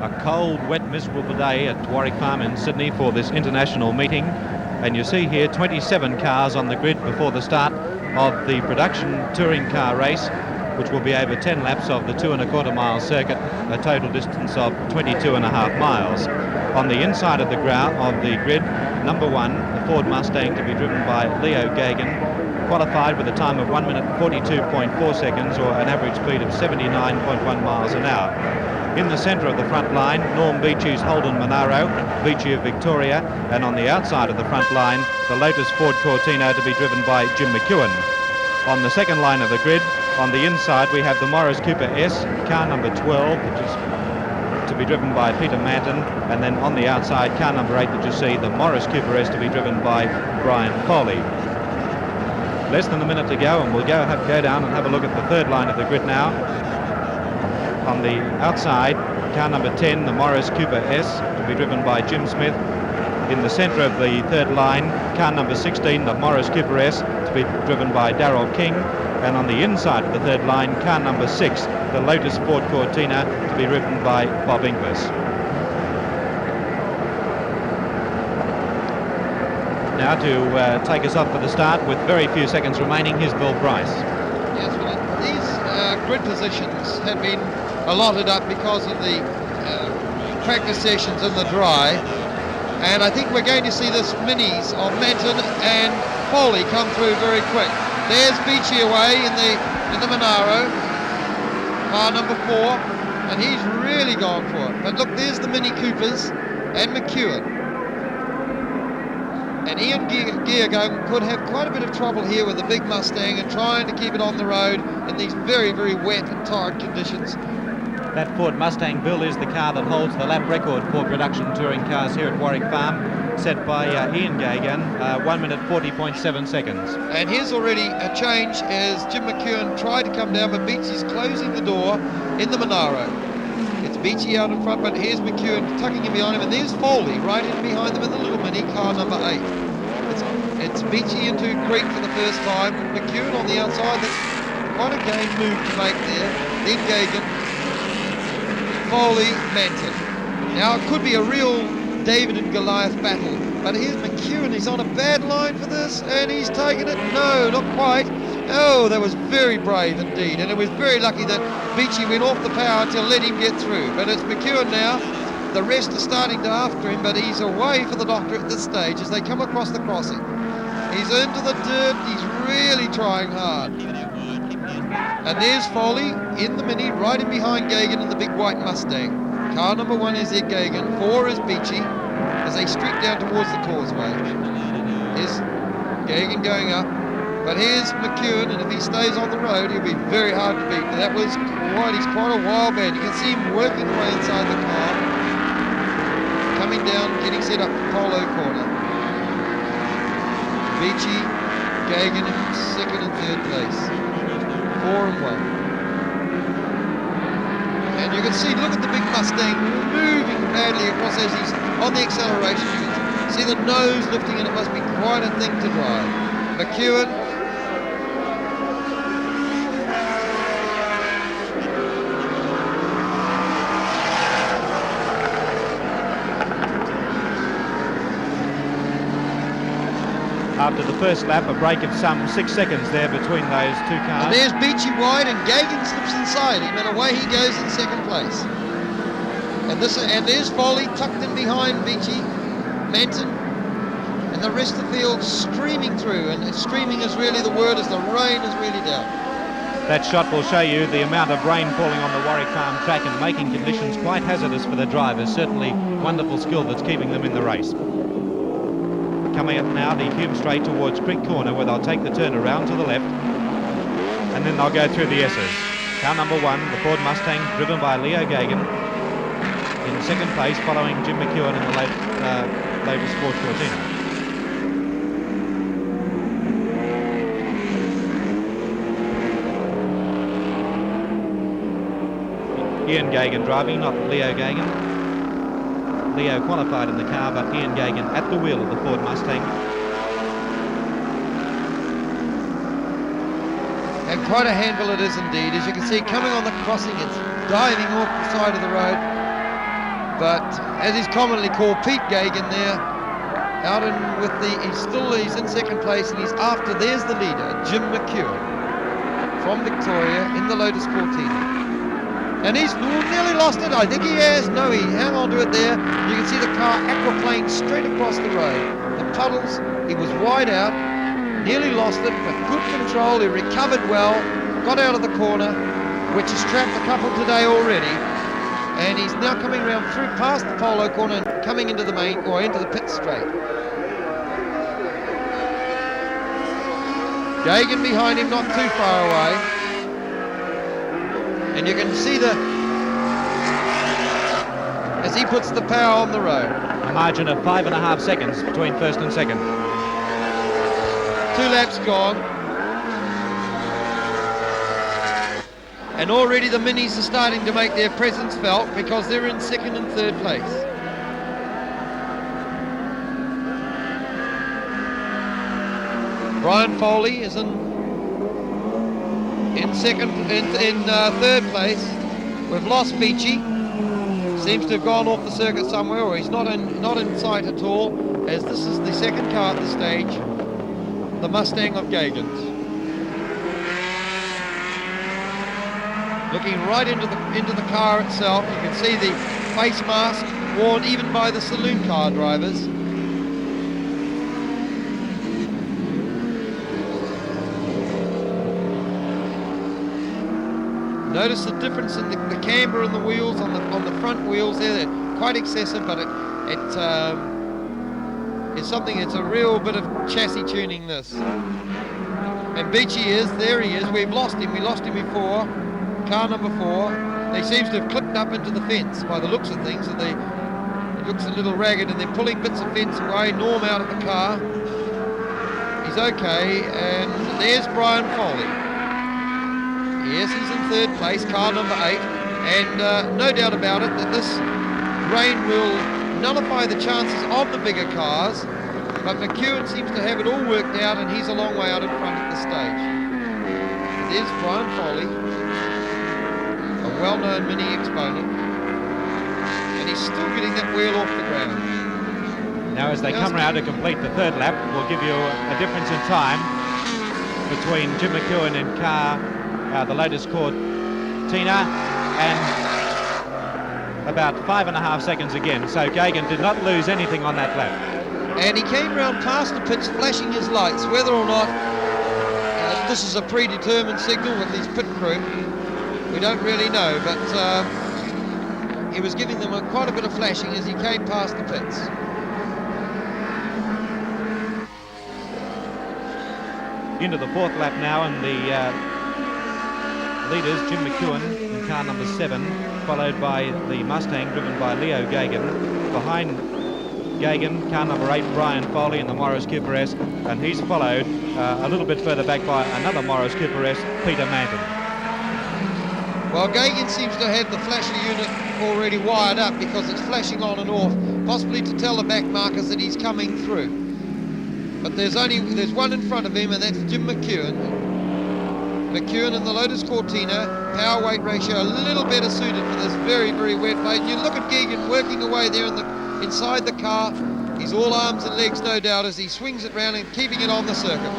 A cold, wet, miserable day at Warwick Farm in Sydney for this international meeting. And you see here 27 cars on the grid before the start of the production touring car race, which will be over 10 laps of the 2¼ mile circuit, a total distance of 22½ miles. On the inside of the grid, number 1, the Ford Mustang, to be driven by Leo Gagan, qualified with a time of 1 minute 42.4 seconds, or an average speed of 79.1 miles an hour. In the centre of the front line, Norm Beechey's Holden Monaro, Beechey of Victoria, and on the outside of the front line, the Lotus Ford Cortina, to be driven by Jim McEwen. On the second line of the grid, on the inside, we have the Morris Cooper S, car number 12, which is to be driven by Peter Manton, and then on the outside, car number 8 that you see, the Morris Cooper S, to be driven by Brian Foley. Less than a minute to go, and we'll go down and have a look at the third line of the grid now. On the outside, car number 10, the Morris Cooper S, to be driven by Jim Smith. In the centre of the third line, car number 16, the Morris Cooper S, to be driven by Darryl King. And on the inside of the third line, car number 6, the Lotus Ford Cortina, to be driven by Bob Inglis. Now to take us off for the start with very few seconds remaining, here's Bill Bryce. Yes, well, these grid positions have been allotted up because of the practice sessions in the dry, and I think we're going to see this minis of Manton and Foley come through very quick. There's Beechey away in the Monaro, car number 4, and he's really gone for it. But look, there's the Mini Coopers and McEwen. And Ian Geargun could have quite a bit of trouble here with the big Mustang and trying to keep it on the road in these very, very wet and torrid conditions. That Ford Mustang, Bill, is the car that holds the lap record for production touring cars here at Warwick Farm, set by Ian Geargun, 1 minute 40.7 seconds. And here's already a change as Jim McEwen tried to come down, but Beechey's closing the door in the Monaro. It's Beechey out in front, but here's McEwen tucking in behind him, and there's Foley right in behind them in the little Mini, car number 8. It's Beechey into Creek for the first time, McEwen on the outside. That's quite a game move to make there. Then Gagan, Foley, Manton. Now it could be a real David and Goliath battle, but here's McEwen. He's on a bad line for this, and he's taken it. No, not quite. Oh, that was very brave indeed, and it was very lucky that Beechey went off the power to let him get through. But it's McEwen now. The rest are starting to after him, but he's away for the doctor at this stage as they come across the crossing. He's into the dirt. He's really trying hard. And there's Foley in the Mini, right in behind Gagan in the big white Mustang. Car number 1 is Ed Gagan, 4 is Beechey, as they streak down towards the causeway. Here's Gagan going up, but here's McEwen, and if he stays on the road, he'll be very hard to beat. That was he's quite a wild man. You can see him working away inside the car, coming down, getting set up for Polo Corner. Beechey, Gagan in second and third place. 4 and 1. And you can see, look at the big Mustang moving badly across as he's on the acceleration. You can see the nose lifting, and it must be quite a thing to drive. McEwen. After the first lap, a break of some 6 seconds there between those two cars. And there's Beechey wide, and Gagan slips inside him, and away he goes in second place. And there's Foley tucked in behind Beechey, Manton, and the rest of the field streaming through. And streaming is really the word, as the rain is really down. That shot will show you the amount of rain falling on the Warwick Farm track and making conditions quite hazardous for the drivers. Certainly wonderful skill that's keeping them in the race. Coming up now, the Hume straight towards Creek Corner, where they'll take the turn around to the left, and then they'll go through the S's. Car number 1, the Ford Mustang, driven by Leo Gagan, in second place, following Jim McEwen in the Lotus Ford Cortina. Ian Gagan driving, not Leo Gagan. Leo qualified in the car, but Ian Gagan at the wheel of the Ford Mustang. And quite a handful it is indeed. As you can see, coming on the crossing, it's diving off the side of the road. but as he's commonly called, Pete Gagan there, out in with he's in second place, and he's after, there's the leader, Jim McEwen from Victoria in the Lotus Cortina. And he's nearly lost it. I think he has. No, he hang on to it there. You can see the car aquaplane straight across the road. The puddles, he was wide out, nearly lost it, but good control. He recovered well, got out of the corner, which has trapped a couple today already. And he's now coming round through past the polo corner and coming into the main, or into the pit straight. Gagan behind him, not too far away. And you can see as he puts the power on the road. A margin of 5.5 seconds between first and second. 2 laps gone. And already the minis are starting to make their presence felt because they're in second and third place. Brian Foley is in third place. We've lost Beachy. Seems to have gone off the circuit somewhere, or he's not in sight at all, as this is the second car at the stage, the Mustang of Gagan's. Looking right into the car itself, you can see the face mask worn even by the saloon car drivers. Notice the difference in the camber and the wheels on the front wheels there. They're quite excessive, but it's something. It's a real bit of chassis tuning, this. And Beachy there he is. We've lost him. We lost him before. Car number 4. He seems to have clipped up into the fence by the looks of things. And it looks a little ragged, and they're pulling bits of fence away. Norm out of the car. He's okay, and there's Brian Foley. Yes, he's in third place, car number 8, and no doubt about it that this rain will nullify the chances of the bigger cars, but McEwen seems to have it all worked out, and he's a long way out in front at the stage. And there's Brian Foley, a well-known mini exponent, and he's still getting that wheel off the ground. Now as they come round to complete the third lap, we'll give you a difference in time between Jim McEwen in car the Lotus Cortina, and about 5.5 seconds again. So Gagan did not lose anything on that lap. And he came round past the pits flashing his lights. Whether or not this is a predetermined signal with his pit crew, we don't really know, but he was giving them quite a bit of flashing as he came past the pits. Into the fourth lap now, and the leaders, Jim McEwen in car number 7, followed by the Mustang driven by Leo Gagan. Behind Gagan, car number 8, Brian Foley in the Morris Cooper S, and he's followed a little bit further back by another Morris Cooper S, Peter Manton. Well, Gagan seems to have the flasher unit already wired up because it's flashing on and off, possibly to tell the back markers that he's coming through. But there's one in front of him, and that's Jim McEwen. McEwen in the Lotus Cortina, power weight ratio a little better suited for this very, very wet place. You look at Gagan working away there inside the car. He's all arms and legs, no doubt, as he swings it round and keeping it on the circuit.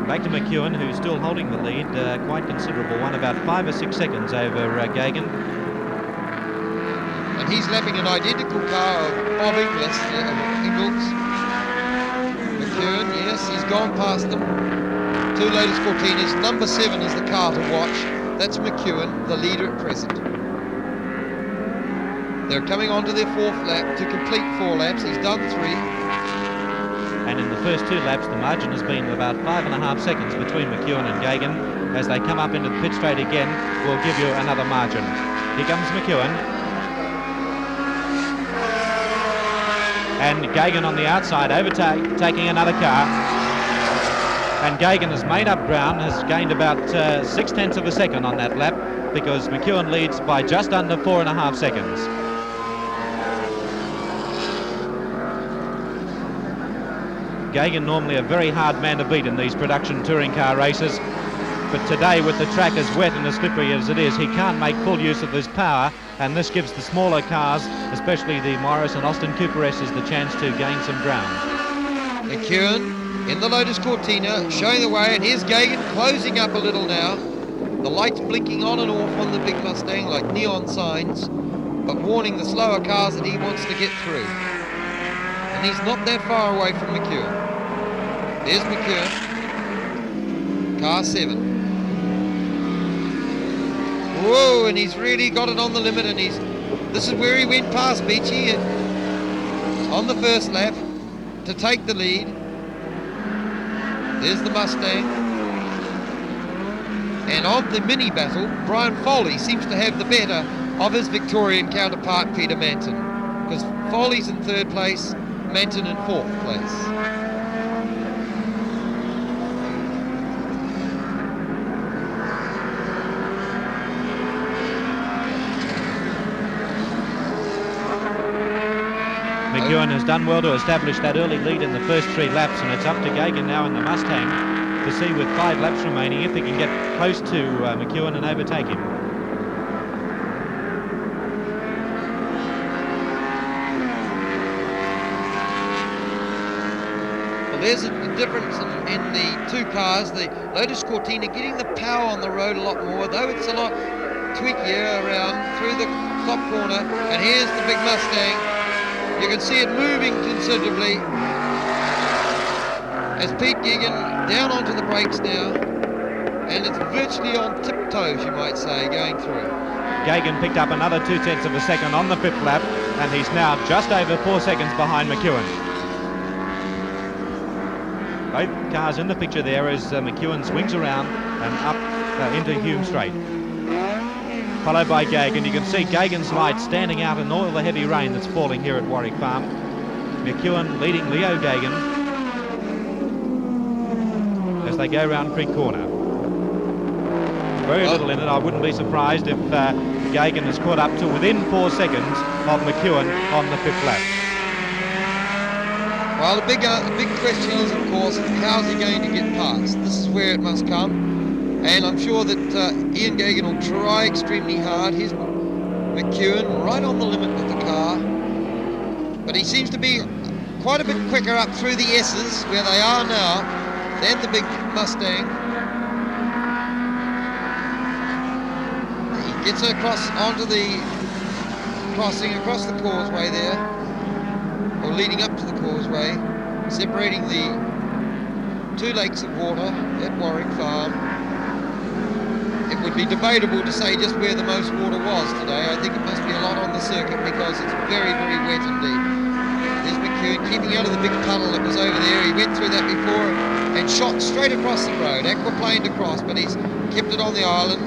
Back to McEwen, who's still holding the lead, quite considerable one, about 5 or 6 seconds over Gagan. And he's lapping an identical car of Bob Inglis. McEwen, yes, he's gone past them. 2 Lotus Cortinas. Number 7 is the car to watch. That's McEwen, the leader at present. They're coming on to their 4th lap to complete 4 laps. He's done 3. And in the first 2 laps, the margin has been about 5.5 seconds between McEwen and Gagan. As they come up into the pit straight again, we'll give you another margin. Here comes McEwen. And Gagan on the outside, overtaking another car. And Gagan has made up ground, has gained about 0.6 of a second on that lap, because McEwen leads by just under 4.5 seconds. Gagan normally a very hard man to beat in these production touring car races. but today with the track as wet and as slippery as it is, he can't make full use of his power, and this gives the smaller cars, especially the Morris and Austin Cooper S's, the chance to gain some ground. McEwen in the Lotus Cortina showing the way, and here's Gagan closing up a little now. The lights blinking on and off on the big Mustang like neon signs, but warning the slower cars that he wants to get through. And he's not that far away from McEwen. There's McEwen, car 7. Whoa, and he's really got it on the limit, and this is where he went past Beachy on the first lap to take the lead. There's the Mustang. And on the mini battle, Brian Foley seems to have the better of his Victorian counterpart, Peter Manton, because Foley's in 3rd place, Manton in 4th place. McEwen has done well to establish that early lead in the first 3 laps, and it's up to Gagan now in the Mustang to see with 5 laps remaining if he can get close to McEwen and overtake him. Well, there's a difference in the 2 cars. The Lotus Cortina getting the power on the road a lot more, though it's a lot tweakier around through the top corner. And here's the big Mustang. You can see it moving considerably as Pete Gagan down onto the brakes now, and it's virtually on tiptoes, you might say, going through. Gagan picked up another 0.2 of a second on the 5th lap, and he's now just over 4 seconds behind McEwen. Both cars in the picture there as McEwen swings around and up into Hume Straight. Followed by Gagan. You can see Gagan's lights standing out in all the heavy rain that's falling here at Warwick Farm. McEwen leading Leo Gagan as they go round Creek Corner. Very little in it. I wouldn't be surprised if Gagan has caught up to within 4 seconds of McEwen on the 5th lap. Well, the big question is, of course, how's he going to get past? This is where it must come. And I'm sure that Ian Gagan will try extremely hard. Here's McEwen right on the limit with the car. But he seems to be quite a bit quicker up through the S's, where they are now, than the big Mustang. He gets across onto the crossing, across the causeway there, or leading up to the causeway, separating the 2 lakes of water at Warwick Farm. It would be debatable to say just where the most water was today. I think it must be a lot on the circuit because it's very, very wet indeed. There's McEwen keeping out of the big puddle that was over there. He went through that before and shot straight across the road, aquaplaned across, but he's kept it on the island.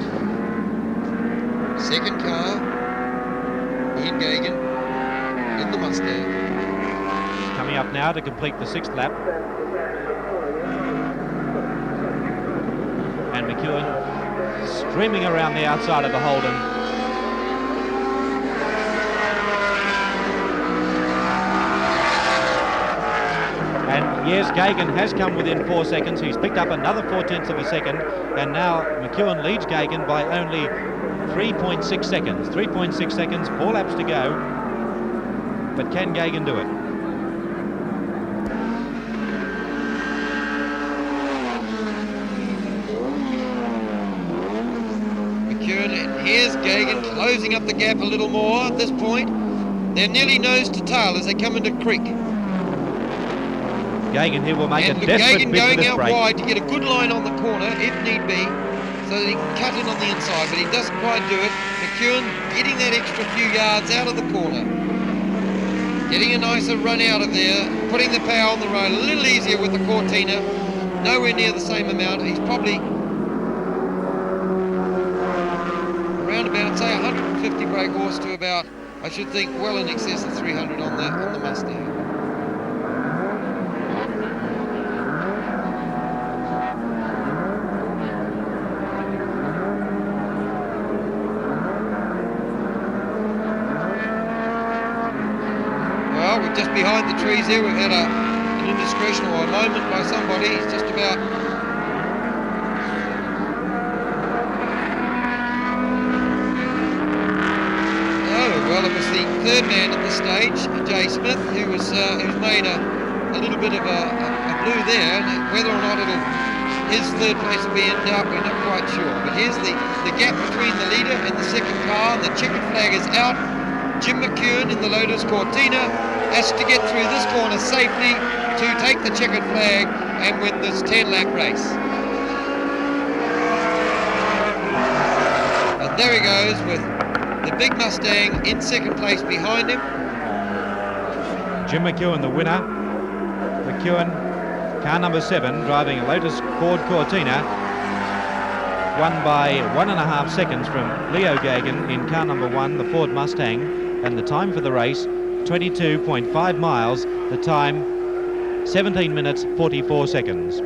2nd car, Ian Gagan in the Mustang. Coming up now to complete the 6th lap. And McEwen streaming around the outside of the Holden. And yes, Gagan has come within 4 seconds. He's picked up another 0.4 of a second, and now McEwen leads Gagan by only 3.6 seconds. 3.6 seconds, 4 laps to go. But can Gagan do it? Here's Gagan closing up the gap a little more at this point. They're nearly nose to tail as they come into Creek. Gagan here will make and a desperate Gagan bid for going this out break. wide to get a good line on the corner if need be, so that he can cut in on the inside, but he doesn't quite do it. McEwen getting that extra few yards out of the corner. Getting a nicer run out of there, putting the power on the road a little easier with the Cortina. Nowhere near the same amount. He's probably around about, say, 150 brake horse to about, I should think, well in excess of 300 on the Mustang. Well, we're just behind the trees here. We've had an indiscretion or a moment by somebody. He's just about was the third man at the stage, Jay Smith, who's made a little bit of a blue there, and whether or not his third place will be in doubt, we're not quite sure. But here's the gap between the leader and the second car, and the checkered flag is out. Jim McEwen in the Lotus Cortina has to get through this corner safely to take the checkered flag and win this 10-lap race. And there he goes with the big Mustang in second place behind him. Jim McEwen, the winner. McEwen, car number 7, driving a Lotus Ford Cortina, won by 1.5 seconds from Leo Gagan in car number 1, the Ford Mustang, and the time for the race, 22.5 miles, the time 17 minutes 44 seconds.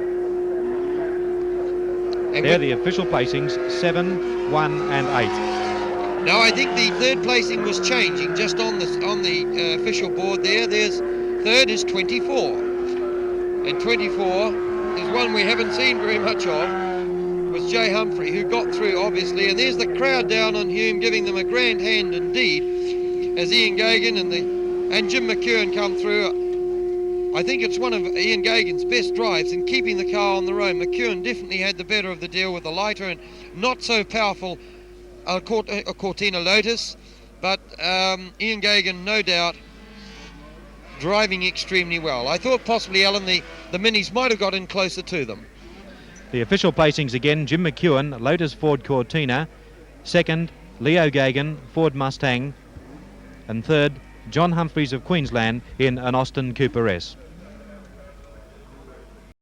And they're the official placings, 7, 1 and 8. Now I think the third placing was changing just on the official board there. Third is 24. And 24 is one we haven't seen very much of, was Jay Humphrey, who got through obviously, and there's the crowd down on Hume giving them a grand hand indeed as Ian Gagan and Jim McEwen come through. I think it's one of Ian Gagan's best drives in keeping the car on the road. McEwen definitely had the better of the deal with the lighter and not so powerful a Cortina Lotus, but Ian Gagan, no doubt, driving extremely well. I thought possibly, Alan, the Minis might have got in closer to them. The official placings again, Jim McEwen, Lotus Ford Cortina, second, Leo Gagan, Ford Mustang, and third, John Humphreys of Queensland in an Austin Cooper S.